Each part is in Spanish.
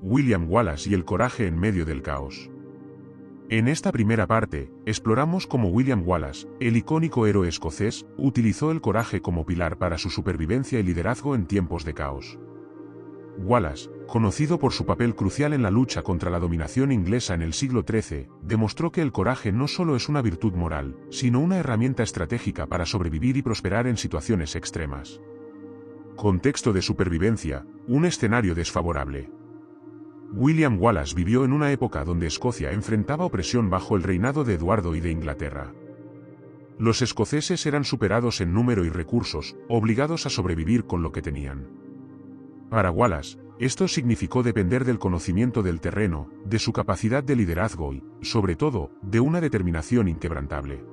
William Wallace y el coraje en medio del caos. En esta primera parte, exploramos cómo William Wallace, el icónico héroe escocés, utilizó el coraje como pilar para su supervivencia y liderazgo en tiempos de caos. Wallace, conocido por su papel crucial en la lucha contra la dominación inglesa en el siglo XIII, demostró que el coraje no solo es una virtud moral, sino una herramienta estratégica para sobrevivir y prosperar en situaciones extremas. Contexto de supervivencia: un escenario desfavorable. William Wallace vivió en una época donde Escocia enfrentaba opresión bajo el reinado de Eduardo I de Inglaterra. Los escoceses eran superados en número y recursos, obligados a sobrevivir con lo que tenían. Para Wallace, esto significó depender del conocimiento del terreno, de su capacidad de liderazgo y, sobre todo, de una determinación inquebrantable.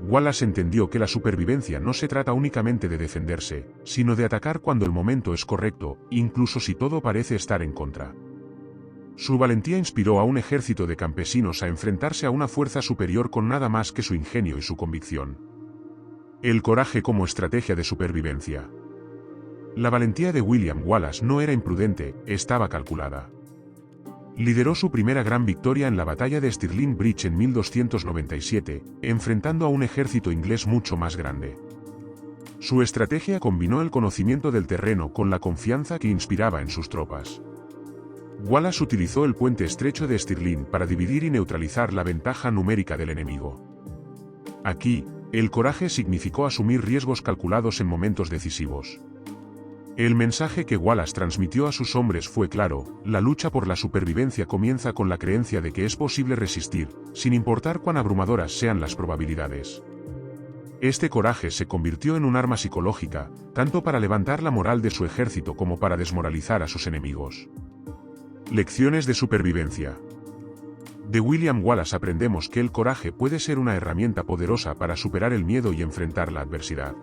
Wallace entendió que la supervivencia no se trata únicamente de defenderse, sino de atacar cuando el momento es correcto, incluso si todo parece estar en contra. Su valentía inspiró a un ejército de campesinos a enfrentarse a una fuerza superior con nada más que su ingenio y su convicción. El coraje como estrategia de supervivencia. La valentía de William Wallace no era imprudente, estaba calculada. Lideró su primera gran victoria en la batalla de Stirling Bridge en 1297, enfrentando a un ejército inglés mucho más grande. Su estrategia combinó el conocimiento del terreno con la confianza que inspiraba en sus tropas. Wallace utilizó el puente estrecho de Stirling para dividir y neutralizar la ventaja numérica del enemigo. Aquí, el coraje significó asumir riesgos calculados en momentos decisivos. El mensaje que Wallace transmitió a sus hombres fue claro: la lucha por la supervivencia comienza con la creencia de que es posible resistir, sin importar cuán abrumadoras sean las probabilidades. Este coraje se convirtió en un arma psicológica, tanto para levantar la moral de su ejército como para desmoralizar a sus enemigos. Lecciones de supervivencia. De William Wallace aprendemos que el coraje puede ser una herramienta poderosa para superar el miedo y enfrentar la adversidad.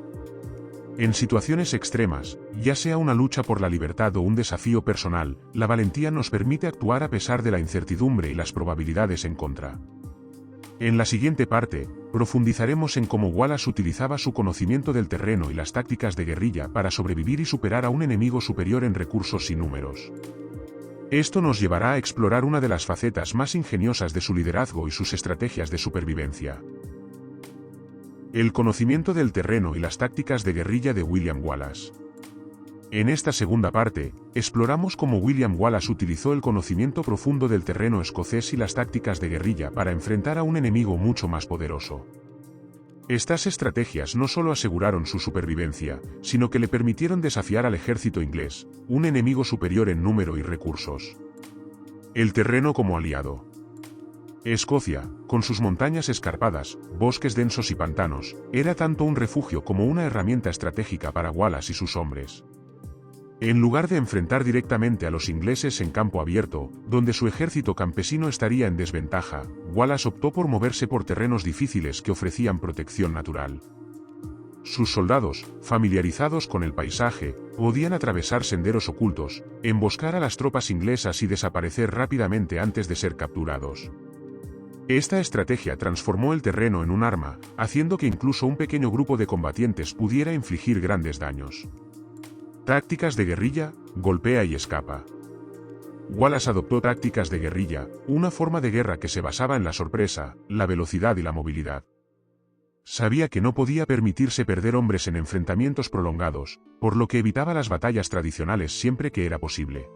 En situaciones extremas, ya sea una lucha por la libertad o un desafío personal, la valentía nos permite actuar a pesar de la incertidumbre y las probabilidades en contra. En la siguiente parte, profundizaremos en cómo Wallace utilizaba su conocimiento del terreno y las tácticas de guerrilla para sobrevivir y superar a un enemigo superior en recursos y números. Esto nos llevará a explorar una de las facetas más ingeniosas de su liderazgo y sus estrategias de supervivencia. El conocimiento del terreno y las tácticas de guerrilla de William Wallace. En esta segunda parte, exploramos cómo William Wallace utilizó el conocimiento profundo del terreno escocés y las tácticas de guerrilla para enfrentar a un enemigo mucho más poderoso. Estas estrategias no solo aseguraron su supervivencia, sino que le permitieron desafiar al ejército inglés, un enemigo superior en número y recursos. El terreno como aliado. Escocia, con sus montañas escarpadas, bosques densos y pantanos, era tanto un refugio como una herramienta estratégica para Wallace y sus hombres. En lugar de enfrentar directamente a los ingleses en campo abierto, donde su ejército campesino estaría en desventaja, Wallace optó por moverse por terrenos difíciles que ofrecían protección natural. Sus soldados, familiarizados con el paisaje, podían atravesar senderos ocultos, emboscar a las tropas inglesas y desaparecer rápidamente antes de ser capturados. Esta estrategia transformó el terreno en un arma, haciendo que incluso un pequeño grupo de combatientes pudiera infligir grandes daños. Tácticas de guerrilla: golpea y escapa. Wallace adoptó tácticas de guerrilla, una forma de guerra que se basaba en la sorpresa, la velocidad y la movilidad. Sabía que no podía permitirse perder hombres en enfrentamientos prolongados, por lo que evitaba las batallas tradicionales siempre que era posible.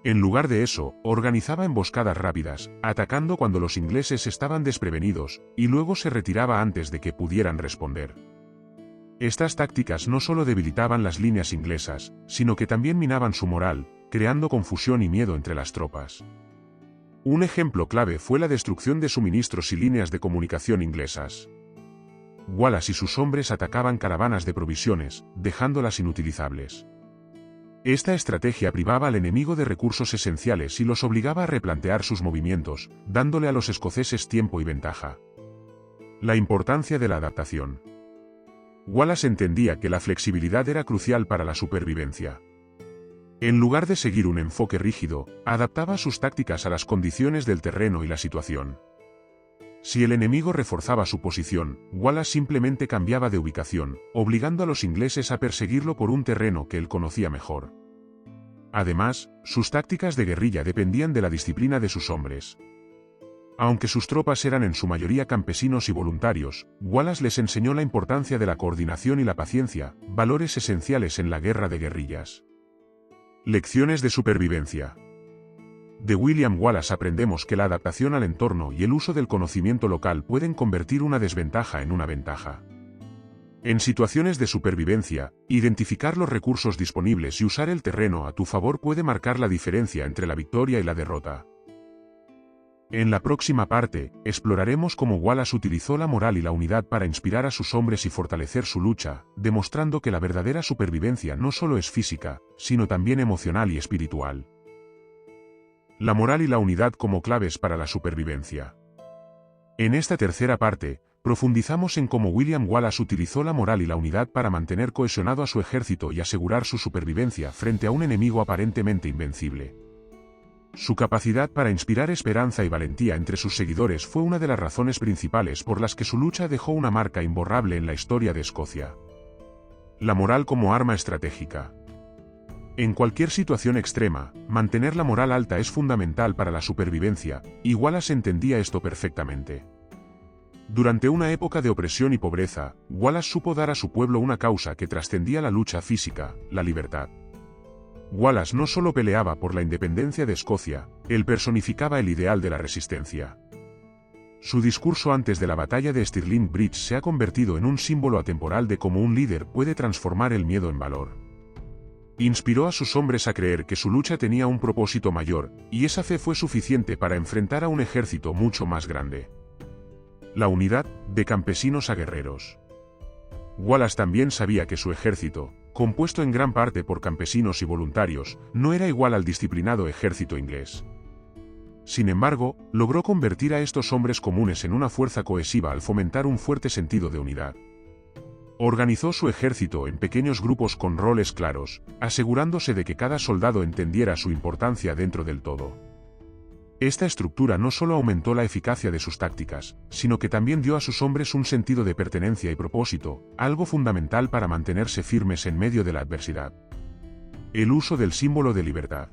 En lugar de eso, organizaba emboscadas rápidas, atacando cuando los ingleses estaban desprevenidos, y luego se retiraba antes de que pudieran responder. Estas tácticas no solo debilitaban las líneas inglesas, sino que también minaban su moral, creando confusión y miedo entre las tropas. Un ejemplo clave fue la destrucción de suministros y líneas de comunicación inglesas. Wallace y sus hombres atacaban caravanas de provisiones, dejándolas inutilizables. Esta estrategia privaba al enemigo de recursos esenciales y los obligaba a replantear sus movimientos, dándole a los escoceses tiempo y ventaja. La importancia de la adaptación. Wallace entendía que la flexibilidad era crucial para la supervivencia. En lugar de seguir un enfoque rígido, adaptaba sus tácticas a las condiciones del terreno y la situación. Si el enemigo reforzaba su posición, Wallace simplemente cambiaba de ubicación, obligando a los ingleses a perseguirlo por un terreno que él conocía mejor. Además, sus tácticas de guerrilla dependían de la disciplina de sus hombres. Aunque sus tropas eran en su mayoría campesinos y voluntarios, Wallace les enseñó la importancia de la coordinación y la paciencia, valores esenciales en la guerra de guerrillas. Lecciones de supervivencia. De William Wallace aprendemos que la adaptación al entorno y el uso del conocimiento local pueden convertir una desventaja en una ventaja. En situaciones de supervivencia, identificar los recursos disponibles y usar el terreno a tu favor puede marcar la diferencia entre la victoria y la derrota. En la próxima parte, exploraremos cómo Wallace utilizó la moral y la unidad para inspirar a sus hombres y fortalecer su lucha, demostrando que la verdadera supervivencia no solo es física, sino también emocional y espiritual. La moral y la unidad como claves para la supervivencia. En esta tercera parte, profundizamos en cómo William Wallace utilizó la moral y la unidad para mantener cohesionado a su ejército y asegurar su supervivencia frente a un enemigo aparentemente invencible. Su capacidad para inspirar esperanza y valentía entre sus seguidores fue una de las razones principales por las que su lucha dejó una marca imborrable en la historia de Escocia. La moral como arma estratégica. En cualquier situación extrema, mantener la moral alta es fundamental para la supervivencia, y Wallace entendía esto perfectamente. Durante una época de opresión y pobreza, Wallace supo dar a su pueblo una causa que trascendía la lucha física, la libertad. Wallace no solo peleaba por la independencia de Escocia, él personificaba el ideal de la resistencia. Su discurso antes de la batalla de Stirling Bridge se ha convertido en un símbolo atemporal de cómo un líder puede transformar el miedo en valor. Inspiró a sus hombres a creer que su lucha tenía un propósito mayor, y esa fe fue suficiente para enfrentar a un ejército mucho más grande. La unidad, de campesinos a guerreros. Wallace también sabía que su ejército, compuesto en gran parte por campesinos y voluntarios, no era igual al disciplinado ejército inglés. Sin embargo, logró convertir a estos hombres comunes en una fuerza cohesiva al fomentar un fuerte sentido de unidad. Organizó su ejército en pequeños grupos con roles claros, asegurándose de que cada soldado entendiera su importancia dentro del todo. Esta estructura no solo aumentó la eficacia de sus tácticas, sino que también dio a sus hombres un sentido de pertenencia y propósito, algo fundamental para mantenerse firmes en medio de la adversidad. El uso del símbolo de libertad.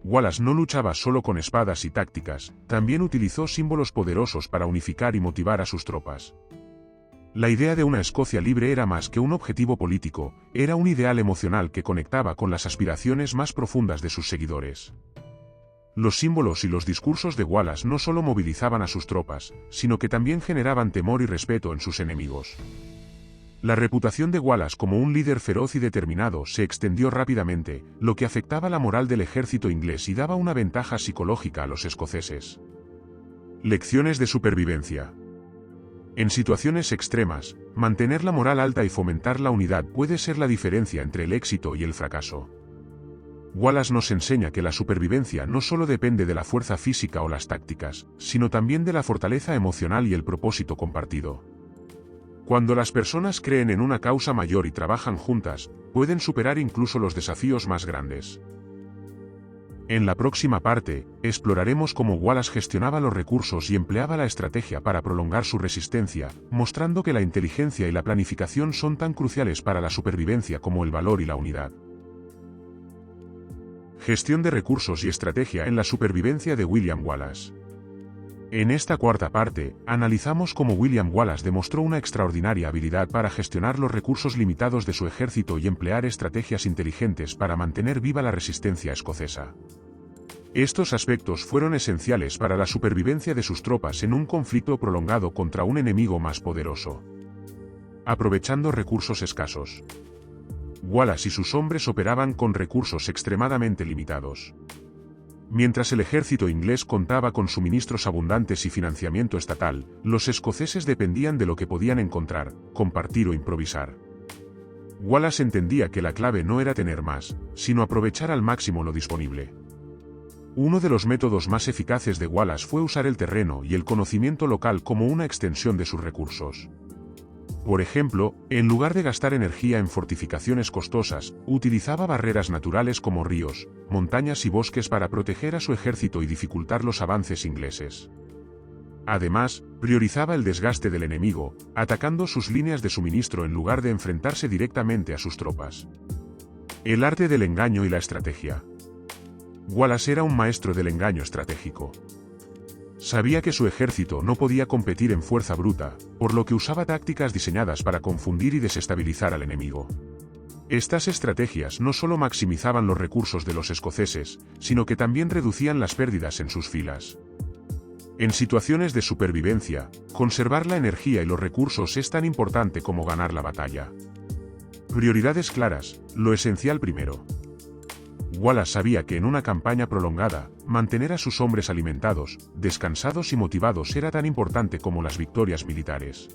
Wallace no luchaba solo con espadas y tácticas, también utilizó símbolos poderosos para unificar y motivar a sus tropas. La idea de una Escocia libre era más que un objetivo político, era un ideal emocional que conectaba con las aspiraciones más profundas de sus seguidores. Los símbolos y los discursos de Wallace no solo movilizaban a sus tropas, sino que también generaban temor y respeto en sus enemigos. La reputación de Wallace como un líder feroz y determinado se extendió rápidamente, lo que afectaba la moral del ejército inglés y daba una ventaja psicológica a los escoceses. Lecciones de supervivencia. En situaciones extremas, mantener la moral alta y fomentar la unidad puede ser la diferencia entre el éxito y el fracaso. Wallace nos enseña que la supervivencia no solo depende de la fuerza física o las tácticas, sino también de la fortaleza emocional y el propósito compartido. Cuando las personas creen en una causa mayor y trabajan juntas, pueden superar incluso los desafíos más grandes. En la próxima parte, exploraremos cómo Wallace gestionaba los recursos y empleaba la estrategia para prolongar su resistencia, mostrando que la inteligencia y la planificación son tan cruciales para la supervivencia como el valor y la unidad. Gestión de recursos y estrategia en la supervivencia de William Wallace. En esta cuarta parte, analizamos cómo William Wallace demostró una extraordinaria habilidad para gestionar los recursos limitados de su ejército y emplear estrategias inteligentes para mantener viva la resistencia escocesa. Estos aspectos fueron esenciales para la supervivencia de sus tropas en un conflicto prolongado contra un enemigo más poderoso. Aprovechando recursos escasos. Wallace y sus hombres operaban con recursos extremadamente limitados. Mientras el ejército inglés contaba con suministros abundantes y financiamiento estatal, los escoceses dependían de lo que podían encontrar, compartir o improvisar. Wallace entendía que la clave no era tener más, sino aprovechar al máximo lo disponible. Uno de los métodos más eficaces de Wallace fue usar el terreno y el conocimiento local como una extensión de sus recursos. Por ejemplo, en lugar de gastar energía en fortificaciones costosas, utilizaba barreras naturales como ríos, montañas y bosques para proteger a su ejército y dificultar los avances ingleses. Además, priorizaba el desgaste del enemigo, atacando sus líneas de suministro en lugar de enfrentarse directamente a sus tropas. El arte del engaño y la estrategia. Wallace era un maestro del engaño estratégico. Sabía que su ejército no podía competir en fuerza bruta, por lo que usaba tácticas diseñadas para confundir y desestabilizar al enemigo. Estas estrategias no solo maximizaban los recursos de los escoceses, sino que también reducían las pérdidas en sus filas. En situaciones de supervivencia, conservar la energía y los recursos es tan importante como ganar la batalla. Prioridades claras, lo esencial primero. Wallace sabía que en una campaña prolongada, mantener a sus hombres alimentados, descansados y motivados era tan importante como las victorias militares.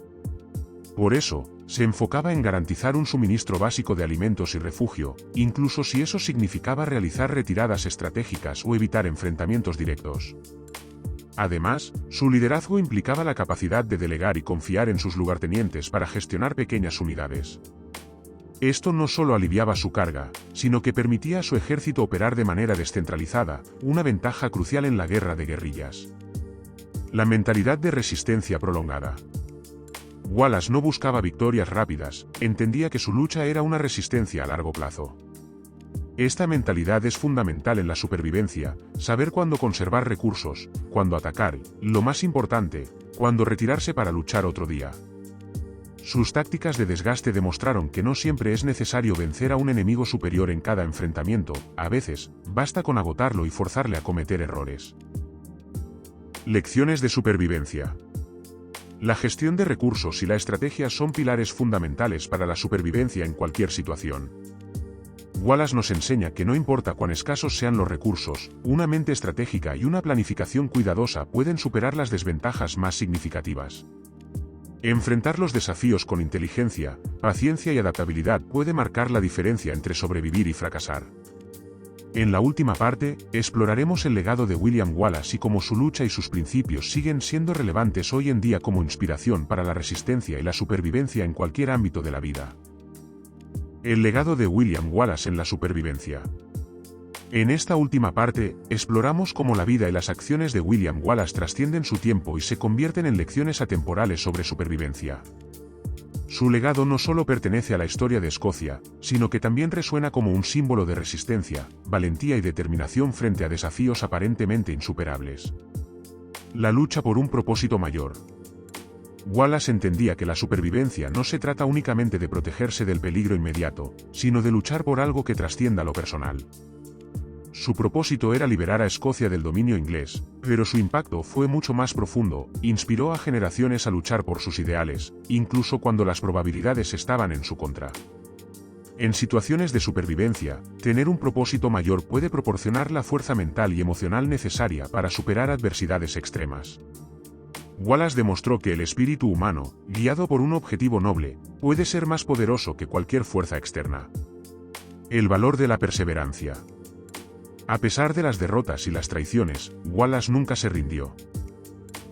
Por eso, se enfocaba en garantizar un suministro básico de alimentos y refugio, incluso si eso significaba realizar retiradas estratégicas o evitar enfrentamientos directos. Además, su liderazgo implicaba la capacidad de delegar y confiar en sus lugartenientes para gestionar pequeñas unidades. Esto no solo aliviaba su carga, sino que permitía a su ejército operar de manera descentralizada, una ventaja crucial en la guerra de guerrillas. La mentalidad de resistencia prolongada. Wallace no buscaba victorias rápidas, entendía que su lucha era una resistencia a largo plazo. Esta mentalidad es fundamental en la supervivencia, saber cuándo conservar recursos, cuándo atacar, y, lo más importante, cuándo retirarse para luchar otro día. Sus tácticas de desgaste demostraron que no siempre es necesario vencer a un enemigo superior en cada enfrentamiento, a veces, basta con agotarlo y forzarle a cometer errores. Lecciones de supervivencia. La gestión de recursos y la estrategia son pilares fundamentales para la supervivencia en cualquier situación. Wallace nos enseña que no importa cuán escasos sean los recursos, una mente estratégica y una planificación cuidadosa pueden superar las desventajas más significativas. Enfrentar los desafíos con inteligencia, paciencia y adaptabilidad puede marcar la diferencia entre sobrevivir y fracasar. En la última parte, exploraremos el legado de William Wallace y cómo su lucha y sus principios siguen siendo relevantes hoy en día como inspiración para la resistencia y la supervivencia en cualquier ámbito de la vida. El legado de William Wallace en la supervivencia. En esta última parte, exploramos cómo la vida y las acciones de William Wallace trascienden su tiempo y se convierten en lecciones atemporales sobre supervivencia. Su legado no solo pertenece a la historia de Escocia, sino que también resuena como un símbolo de resistencia, valentía y determinación frente a desafíos aparentemente insuperables. La lucha por un propósito mayor. Wallace entendía que la supervivencia no se trata únicamente de protegerse del peligro inmediato, sino de luchar por algo que trascienda lo personal. Su propósito era liberar a Escocia del dominio inglés, pero su impacto fue mucho más profundo, inspiró a generaciones a luchar por sus ideales, incluso cuando las probabilidades estaban en su contra. En situaciones de supervivencia, tener un propósito mayor puede proporcionar la fuerza mental y emocional necesaria para superar adversidades extremas. Wallace demostró que el espíritu humano, guiado por un objetivo noble, puede ser más poderoso que cualquier fuerza externa. El valor de la perseverancia. A pesar de las derrotas y las traiciones, Wallace nunca se rindió.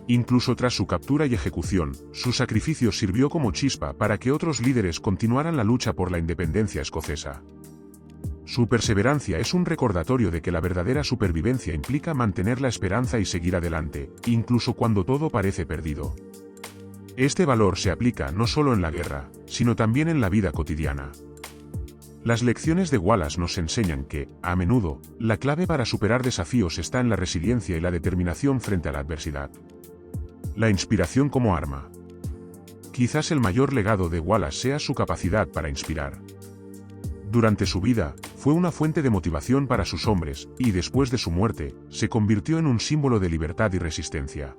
Incluso tras su captura y ejecución, su sacrificio sirvió como chispa para que otros líderes continuaran la lucha por la independencia escocesa. Su perseverancia es un recordatorio de que la verdadera supervivencia implica mantener la esperanza y seguir adelante, incluso cuando todo parece perdido. Este valor se aplica no solo en la guerra, sino también en la vida cotidiana. Las lecciones de Wallace nos enseñan que, a menudo, la clave para superar desafíos está en la resiliencia y la determinación frente a la adversidad. La inspiración como arma. Quizás el mayor legado de Wallace sea su capacidad para inspirar. Durante su vida, fue una fuente de motivación para sus hombres, y después de su muerte, se convirtió en un símbolo de libertad y resistencia.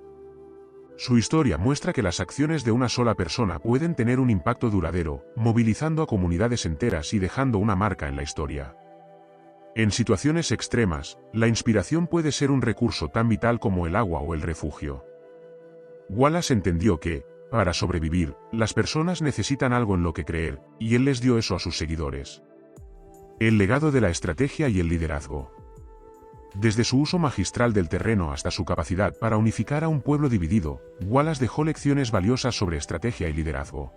Su historia muestra que las acciones de una sola persona pueden tener un impacto duradero, movilizando a comunidades enteras y dejando una marca en la historia. En situaciones extremas, la inspiración puede ser un recurso tan vital como el agua o el refugio. Wallace entendió que, para sobrevivir, las personas necesitan algo en lo que creer, y él les dio eso a sus seguidores. El legado de la estrategia y el liderazgo. Desde su uso magistral del terreno hasta su capacidad para unificar a un pueblo dividido, Wallace dejó lecciones valiosas sobre estrategia y liderazgo.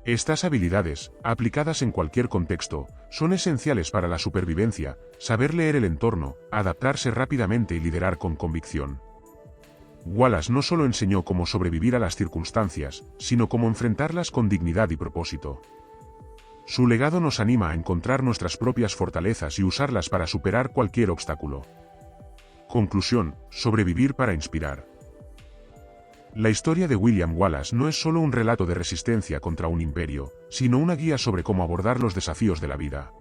Estas habilidades, aplicadas en cualquier contexto, son esenciales para la supervivencia, saber leer el entorno, adaptarse rápidamente y liderar con convicción. Wallace no solo enseñó cómo sobrevivir a las circunstancias, sino cómo enfrentarlas con dignidad y propósito. Su legado nos anima a encontrar nuestras propias fortalezas y usarlas para superar cualquier obstáculo. Conclusión: sobrevivir para inspirar. La historia de William Wallace no es solo un relato de resistencia contra un imperio, sino una guía sobre cómo abordar los desafíos de la vida.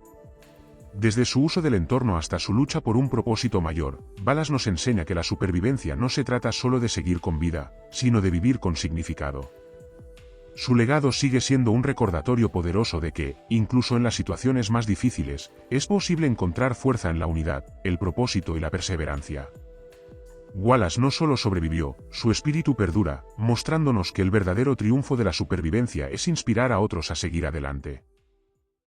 Desde su uso del entorno hasta su lucha por un propósito mayor, Wallace nos enseña que la supervivencia no se trata solo de seguir con vida, sino de vivir con significado. Su legado sigue siendo un recordatorio poderoso de que, incluso en las situaciones más difíciles, es posible encontrar fuerza en la unidad, el propósito y la perseverancia. Wallace no solo sobrevivió, su espíritu perdura, mostrándonos que el verdadero triunfo de la supervivencia es inspirar a otros a seguir adelante.